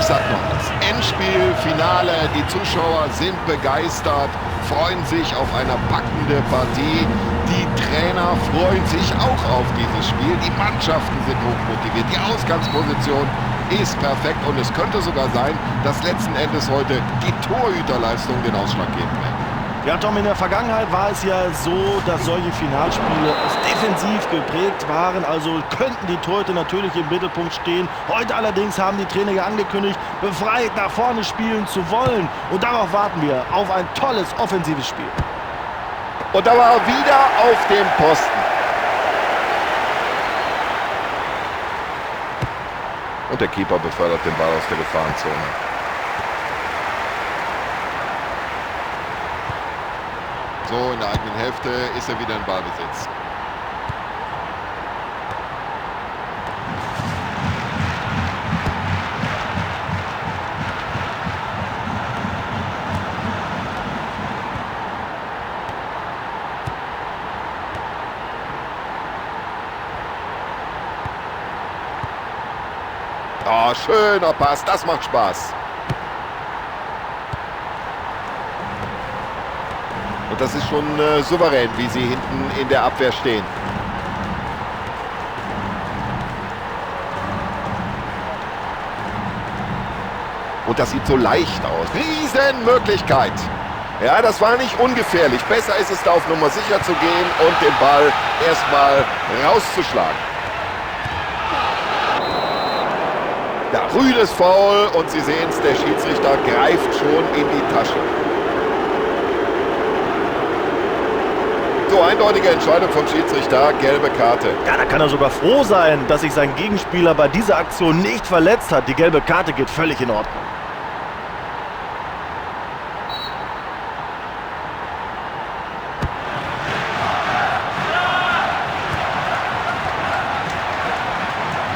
ich sag noch was. Endspiel, Finale, die Zuschauer sind begeistert, freuen sich auf eine packende Partie. Die Trainer freuen sich auch auf dieses Spiel. Die Mannschaften sind hochmotiviert. Die Ausgangsposition ist perfekt und es könnte sogar sein, dass letzten Endes heute die Torhüterleistung den Ausschlag geben wird. Ja, Tom, in der Vergangenheit war es ja so, dass solche Finalspiele defensiv geprägt waren. Also könnten die Torhüter natürlich im Mittelpunkt stehen. Heute allerdings haben die Trainer ja angekündigt, befreit nach vorne spielen zu wollen. Und darauf warten wir, auf ein tolles offensives Spiel. Und da war er wieder auf dem Posten. Und der Keeper befördert den Ball aus der Gefahrenzone. So, in der eigenen Hälfte ist er wieder in Ballbesitz. Oh, schöner Pass, das macht Spaß. Und das ist schon souverän, wie sie hinten in der Abwehr stehen. Und das sieht so leicht aus. Riesenmöglichkeit. Ja, das war nicht ungefährlich. Besser ist es da auf Nummer sicher zu gehen und den Ball erstmal rauszuschlagen. Ja, rüdes Foul und Sie sehen es, der Schiedsrichter greift schon in die Tasche. So, eindeutige Entscheidung vom Schiedsrichter, gelbe Karte. Ja, da kann er sogar froh sein, dass sich sein Gegenspieler bei dieser Aktion nicht verletzt hat. Die gelbe Karte geht völlig in Ordnung.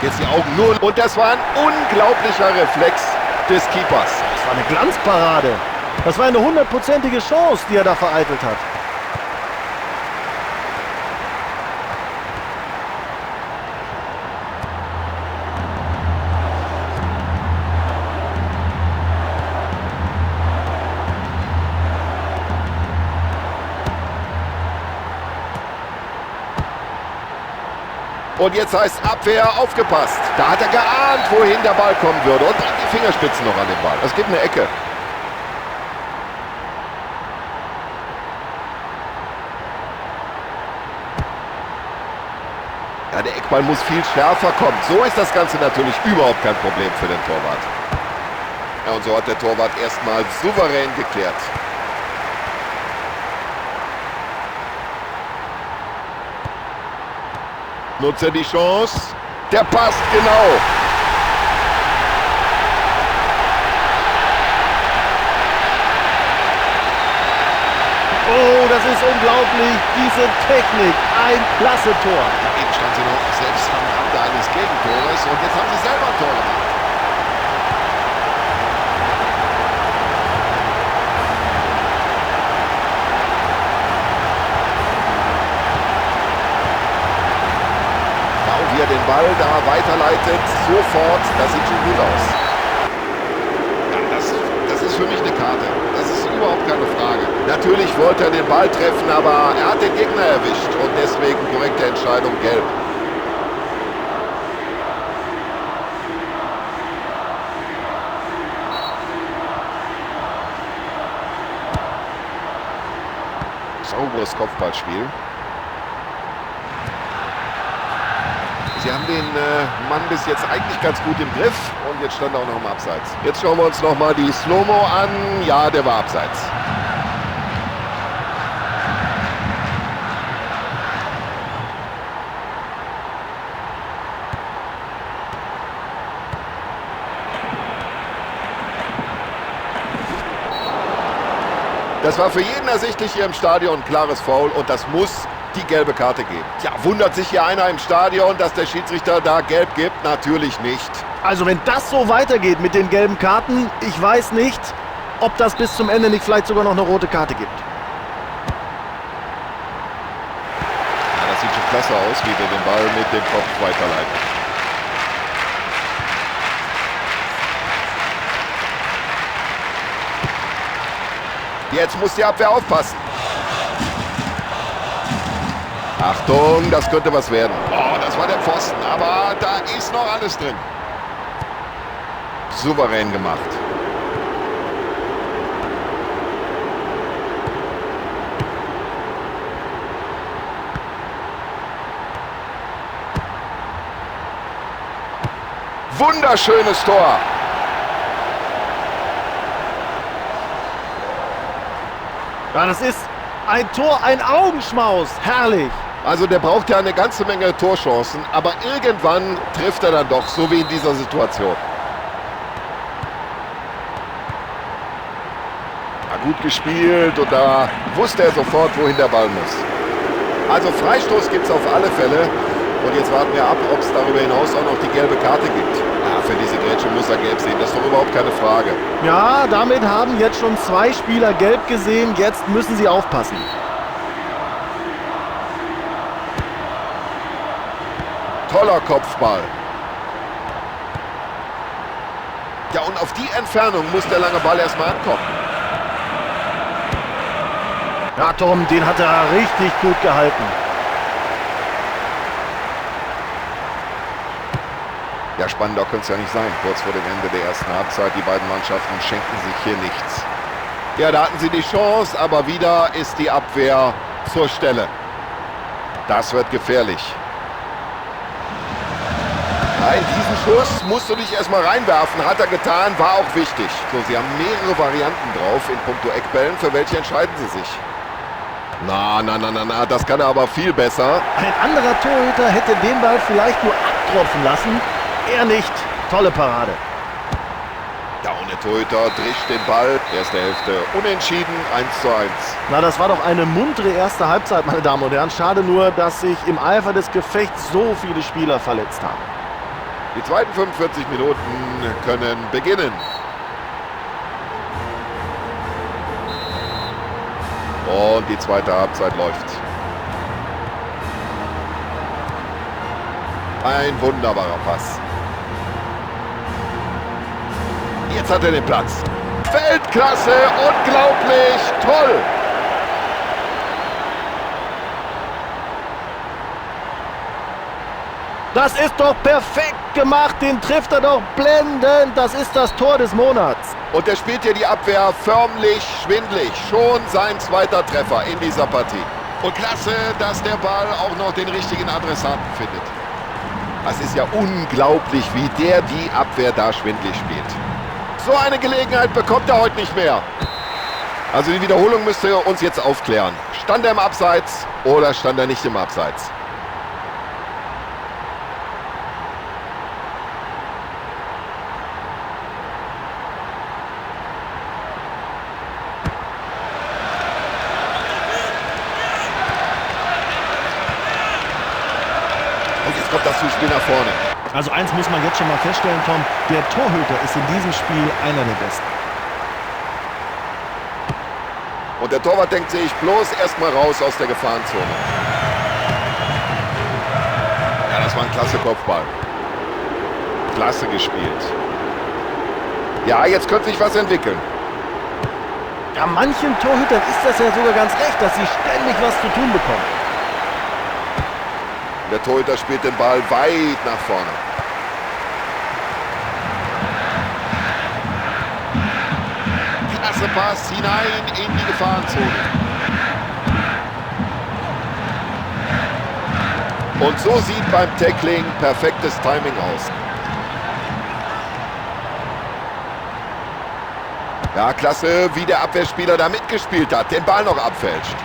Jetzt die Augen nur. Und das war ein unglaublicher Reflex des Keepers. Das war eine Glanzparade. Das war eine 100%ige Chance, die er da vereitelt hat. Und jetzt heißt Abwehr, aufgepasst. Da hat er geahnt, wohin der Ball kommen würde. Und bringt die Fingerspitzen noch an den Ball. Das gibt eine Ecke. Ja, der Eckball muss viel schärfer kommen. So ist das Ganze natürlich überhaupt kein Problem für den Torwart. Ja, und so hat der Torwart erstmal souverän geklärt. Nutzt er die Chance? Der passt genau. Oh, das ist unglaublich. Diese Technik. Ein klasse Tor. Eben stand sie noch selbst am Rande eines Gegentores und jetzt haben sie selber ein Tor gemacht. Wie er den Ball da weiterleitet, sofort, das sieht schon gut aus. Ja, das ist für mich eine Karte. Das ist überhaupt keine Frage. Natürlich wollte er den Ball treffen, aber er hat den Gegner erwischt und deswegen korrekte Entscheidung, gelb. Sauberes Kopfballspiel. Sie haben den Mann bis jetzt eigentlich ganz gut im Griff und jetzt stand er auch noch im Abseits. Jetzt schauen wir uns noch mal die Slow-Mo an. Ja, der war abseits. Das war für jeden ersichtlich hier im Stadion ein klares Foul und das muss die gelbe Karte geben. Ja, wundert sich hier einer im Stadion, dass der Schiedsrichter da gelb gibt? Natürlich nicht. Also wenn das so weitergeht mit den gelben Karten, ich weiß nicht, ob das bis zum Ende nicht vielleicht sogar noch eine rote Karte gibt. Ja, das sieht schon klasse aus, wie wir den Ball mit dem Kopf weiterleiten. Jetzt muss die Abwehr aufpassen. Achtung, das könnte was werden. Oh, das war der Pfosten, aber da ist noch alles drin. Souverän gemacht. Wunderschönes Tor. Ja, das ist ein Tor, ein Augenschmaus. Herrlich. Also der braucht ja eine ganze Menge Torchancen, aber irgendwann trifft er dann doch, so wie in dieser Situation. Ja, gut gespielt und da wusste er sofort, wohin der Ball muss. Also Freistoß gibt es auf alle Fälle. Und jetzt warten wir ab, ob es darüber hinaus auch noch die gelbe Karte gibt. Ja, für diese Grätsche muss er gelb sehen, das ist doch überhaupt keine Frage. Ja, damit haben jetzt schon 2 Spieler gelb gesehen. Jetzt müssen sie aufpassen. Toller Kopfball. Ja, und auf die Entfernung muss der lange Ball erstmal ankommen. Ja, Tom, den hat er richtig gut gehalten. Ja, spannender könnte es ja nicht sein. Kurz vor dem Ende der ersten Halbzeit. Die beiden Mannschaften schenken sich hier nichts. Ja, da hatten sie die Chance, aber wieder ist die Abwehr zur Stelle. Das wird gefährlich. Nein, diesen Schuss musst du dich erstmal reinwerfen. Hat er getan, war auch wichtig. So, sie haben mehrere Varianten drauf in puncto Eckbällen. Für welche entscheiden sie sich? Na, das kann er aber viel besser. Ein anderer Torhüter hätte den Ball vielleicht nur abtropfen lassen. Er nicht. Tolle Parade. Ja, und der Torhüter drischt den Ball. Erste Hälfte unentschieden, 1:1. Na, das war doch eine muntere erste Halbzeit, meine Damen und Herren. Schade nur, dass sich im Eifer des Gefechts so viele Spieler verletzt haben. Die zweiten 45 Minuten können beginnen. Und die zweite Halbzeit läuft. Ein wunderbarer Pass. Jetzt hat er den Platz. Weltklasse, unglaublich, toll. Das ist doch perfekt gemacht. Den trifft er doch blendend. Das ist das Tor des Monats. Und er spielt hier die Abwehr förmlich schwindlig. Schon sein zweiter Treffer in dieser Partie. Und klasse, dass der Ball auch noch den richtigen Adressaten findet. Es ist ja unglaublich, wie der die Abwehr da schwindlig spielt. So eine Gelegenheit bekommt er heute nicht mehr. Also die Wiederholung müsste uns jetzt aufklären. Stand er im Abseits oder stand er nicht im Abseits? Kommt das Zuspiel nach vorne. Also eins muss man jetzt schon mal feststellen, Tom. Der Torhüter ist in diesem Spiel einer der Besten. Und der Torwart denkt sich bloß erstmal raus aus der Gefahrenzone. Ja, das war ein klasse Kopfball. Klasse gespielt. Ja, jetzt könnte sich was entwickeln. Ja, manchen Torhütern ist das ja sogar ganz recht, dass sie ständig was zu tun bekommen. Der Torhüter spielt den Ball weit nach vorne. Klasse Pass hinein in die Gefahrenzone. Und so sieht beim Tackling perfektes Timing aus. Ja, klasse, wie der Abwehrspieler da mitgespielt hat, den Ball noch abfälscht.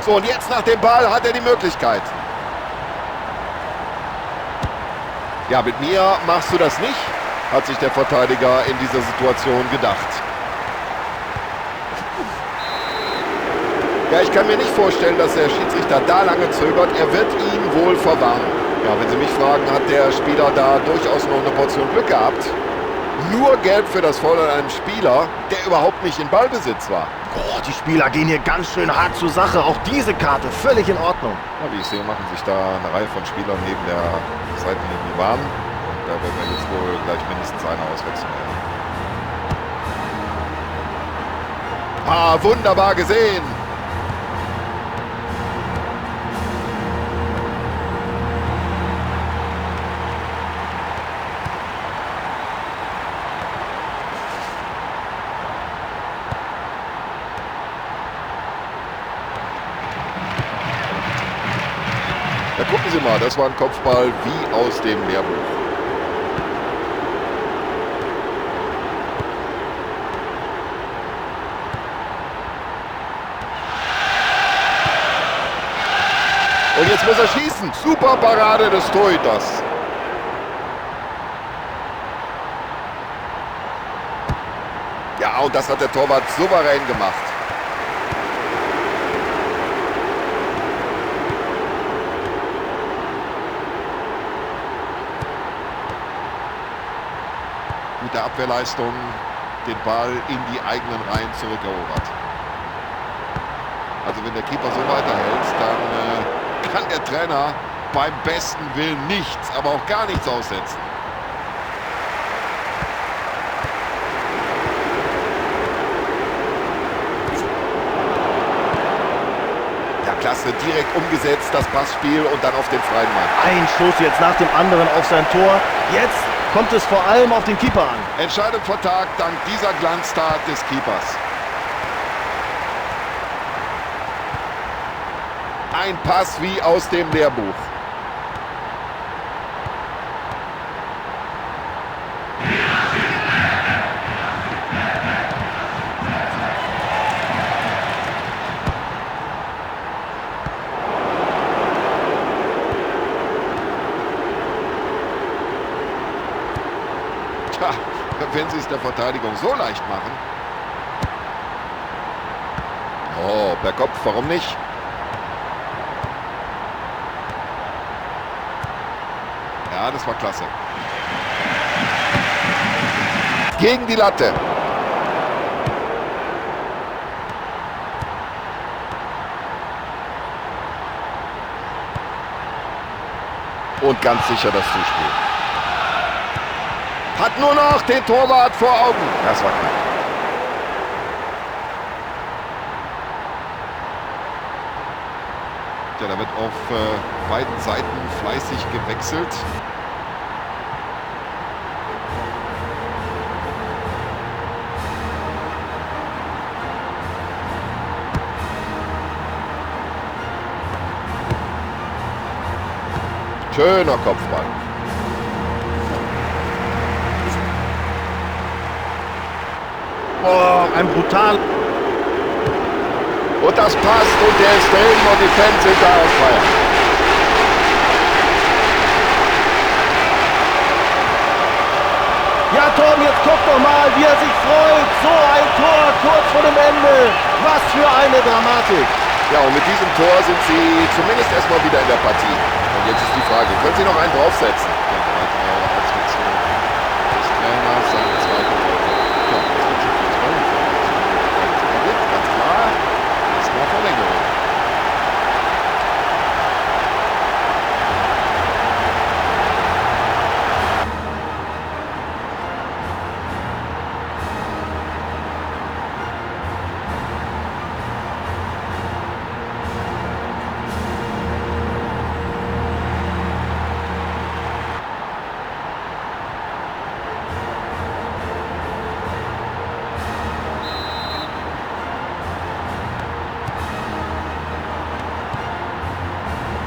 So, und jetzt nach dem Ball hat er die Möglichkeit. Ja, mit mir machst du das nicht, hat sich der Verteidiger in dieser Situation gedacht. Ja, ich kann mir nicht vorstellen, dass der Schiedsrichter da lange zögert. Er wird ihn wohl verwarnen. Ja, wenn Sie mich fragen, hat der Spieler da durchaus noch eine Portion Glück gehabt. Nur gelb für das Foul an einem Spieler, der überhaupt nicht in Ballbesitz war. Oh, die Spieler gehen hier ganz schön hart zur Sache. Auch diese Karte völlig in Ordnung. Ja, wie ich sehe, machen sich da eine Reihe von Spielern neben der Seitenlinie warm. Und da werden wir jetzt wohl gleich mindestens einer auswechseln werden. Ah, wunderbar gesehen. Ja, gucken Sie mal, das war ein Kopfball wie aus dem Lehrbuch. Und jetzt muss er schießen. Super Parade des Torhüters. Ja, und das hat der Torwart souverän gemacht. Mit der Abwehrleistung den Ball in die eigenen Reihen zurückerobert. Also wenn der Keeper so weiterhält, dann kann der Trainer beim besten Willen nichts, aber auch gar nichts aussetzen. Ja, klasse, direkt umgesetzt, das Passspiel und dann auf den freien Mann. Ein Schuss jetzt nach dem anderen auf sein Tor. Jetzt kommt es vor allem auf den Keeper an. Entscheidung vertagt dank dieser Glanztat des Keepers. Ein Pass wie aus dem Lehrbuch. Tja, wenn sie es der Verteidigung so leicht machen. Oh, per Kopf, warum nicht? Ja, das war klasse. Gegen die Latte. Und ganz sicher das Zuspiel. Hat nur noch den Torwart vor Augen. Das war knapp. Ja, da wird auf beiden Seiten fleißig gewechselt. Schöner Kopfball. Oh, ein brutal. Und das passt und der ist drin und die Fans sind da auf Feier. Ja, Tom, jetzt guck doch mal, wie er sich freut. So ein Tor kurz vor dem Ende. Was für eine Dramatik. Ja, und mit diesem Tor sind sie zumindest erstmal wieder in der Partie. Und jetzt ist die Frage, können sie noch einen draufsetzen? Ja, weitere Auswechslung des Trainers, seine zweite Leute. Ja, das wird schon Fußball. Ganz klar, erstmal Verlängerung.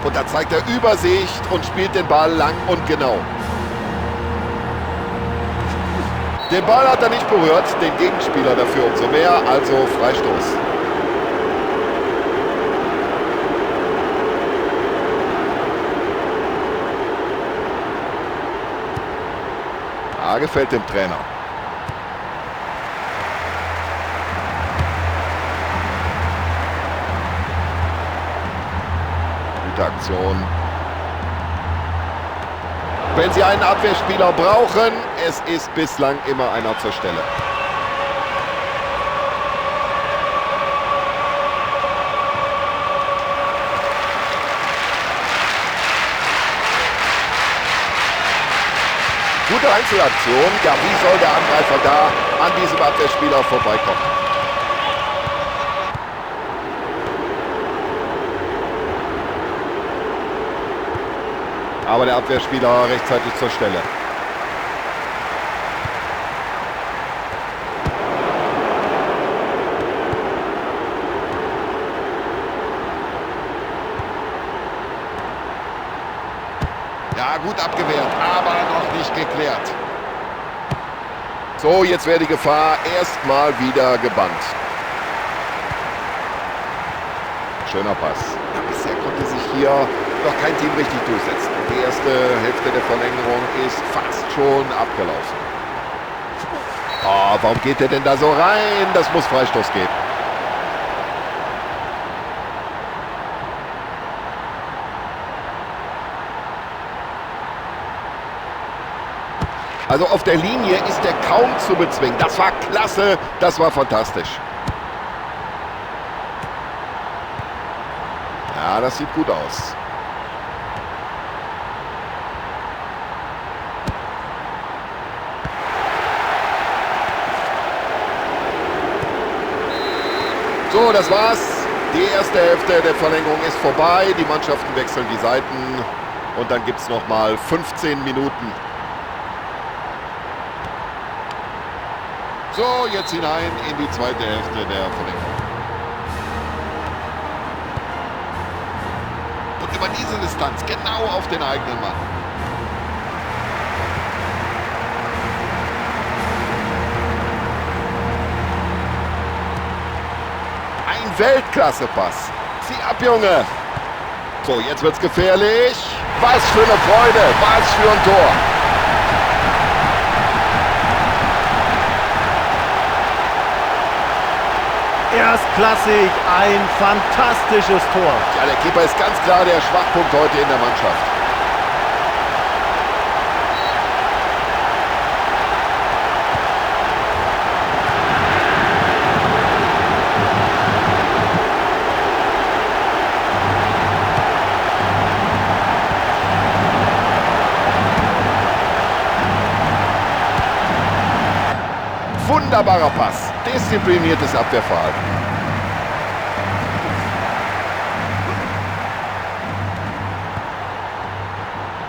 Und da zeigt er Übersicht und spielt den Ball lang und genau. Den Ball hat er nicht berührt, den Gegenspieler dafür umso mehr, also Freistoß. Ja, gefällt dem Trainer. Gute Aktion. Wenn Sie einen Abwehrspieler brauchen, es ist bislang immer einer zur Stelle. Gute Einzelaktion. Ja, wie soll der Angreifer da an diesem Abwehrspieler vorbeikommen? Aber der Abwehrspieler rechtzeitig zur Stelle. Ja, gut abgewehrt, aber noch nicht geklärt. So, jetzt wäre die Gefahr erstmal wieder gebannt. Schöner Pass. Ja, bisher konnte sich hier noch kein Team richtig durchsetzen. Die erste Hälfte der Verlängerung ist fast schon abgelaufen. Oh, warum geht der denn da so rein? Das muss Freistoß geben. Also auf der Linie ist er kaum zu bezwingen. Das war klasse, das war fantastisch. Ja, das sieht gut aus. So, das war's. Die erste Hälfte der Verlängerung ist vorbei. Die Mannschaften wechseln die Seiten. Und dann gibt es nochmal 15 Minuten. So, jetzt hinein in die zweite Hälfte der Verlängerung. Und über diese Distanz genau auf den eigenen Mann. Ein Weltklasse-Pass. Zieh ab, Junge. So, jetzt wird's gefährlich. Was für eine Freude, was für ein Tor. Erstklassig, ein fantastisches Tor. Ja, der Keeper ist ganz klar der Schwachpunkt heute in der Mannschaft. Wunderbarer Pass. Diszipliniertes Abwehrverhalten.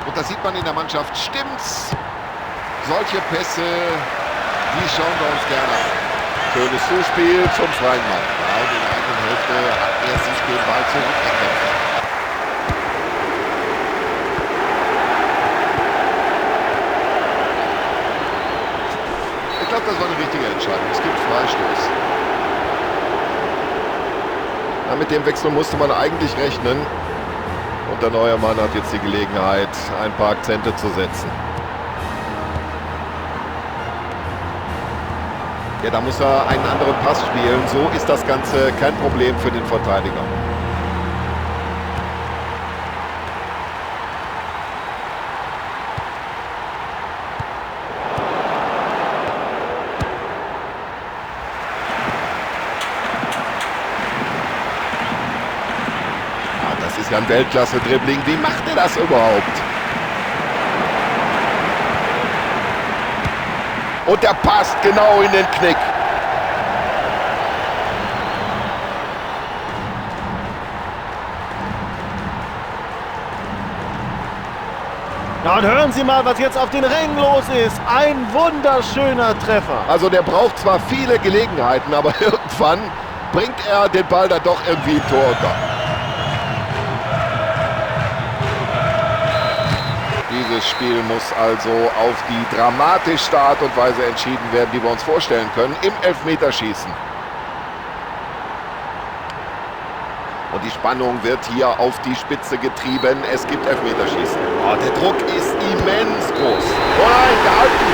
Und da sieht man in der Mannschaft, stimmt's? Solche Pässe, die schauen wir uns gerne an. Schönes Zuspiel zum freien Mann. Ja, und in der eigenen Hälfte hat er sich den Ball zurückgekämpft. Ich glaube, das war eine richtige Entscheidung. Es gibt Freistoß. Ja, mit dem Wechsel musste man eigentlich rechnen. Und der neue Mann hat jetzt die Gelegenheit, ein paar Akzente zu setzen. Ja, da muss er einen anderen Pass spielen. So ist das Ganze kein Problem für den Verteidiger. Ein Weltklasse-Dribbling. Wie macht er das überhaupt? Und der passt genau in den Knick. Ja, und hören Sie mal, was jetzt auf den Rängen los ist. Ein wunderschöner Treffer. Also der braucht zwar viele Gelegenheiten, aber irgendwann bringt er den Ball dann doch irgendwie im Tor unter. Dieses Spiel muss also auf die dramatischste Art und Weise entschieden werden, die wir uns vorstellen können, im Elfmeterschießen. Und die Spannung wird hier auf die Spitze getrieben. Es gibt Elfmeterschießen. Oh, der Druck ist immens groß. Oh nein, gehalten.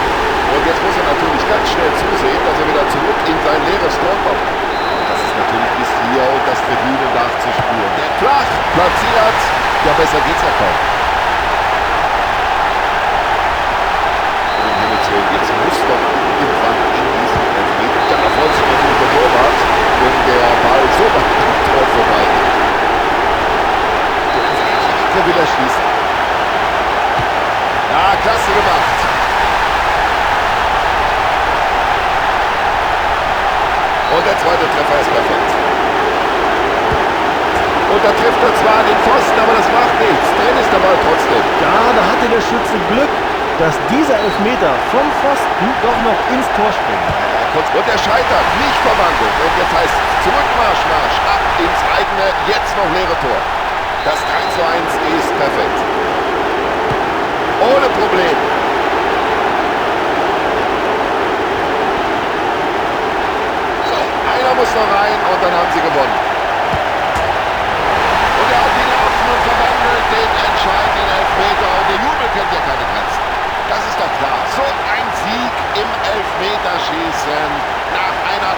Und jetzt muss er natürlich ganz schnell zusehen, dass er wieder zurück in sein leeres Tor kommt. Das ist natürlich bis hier und das Tribüne nachzuspüren. Der flach platziert. Ja, besser geht's ja kaum. Um Himmels Willen, jetzt muss doch irgendwann in diesen Elfmeter. Ja, da freut sich natürlich der Torwart, wenn der Ball so weit am Tor vorbei geht. Der will er schießen. Ja, klasse gemacht. Und der zweite Treffer ist perfekt. Und da trifft er zwar den Pfosten, aber das macht nichts. Drin ist der Ball trotzdem. Ja, da hatte der Schütze Glück, dass dieser Elfmeter vom Pfosten doch noch ins Tor springt. Und er scheitert, nicht verwandelt. Und jetzt heißt es Zurückmarsch, Marsch, ab ins eigene, jetzt noch leere Tor. Das 3:1 ist perfekt. Ohne Problem. Muss noch rein und dann haben sie gewonnen. Und er hat ihn offen und verwandelt den entscheidenden Elfmeter und der Jubel kennt ja keine Grenzen. Das ist doch klar. So ein Sieg im Elfmeterschießen nach einer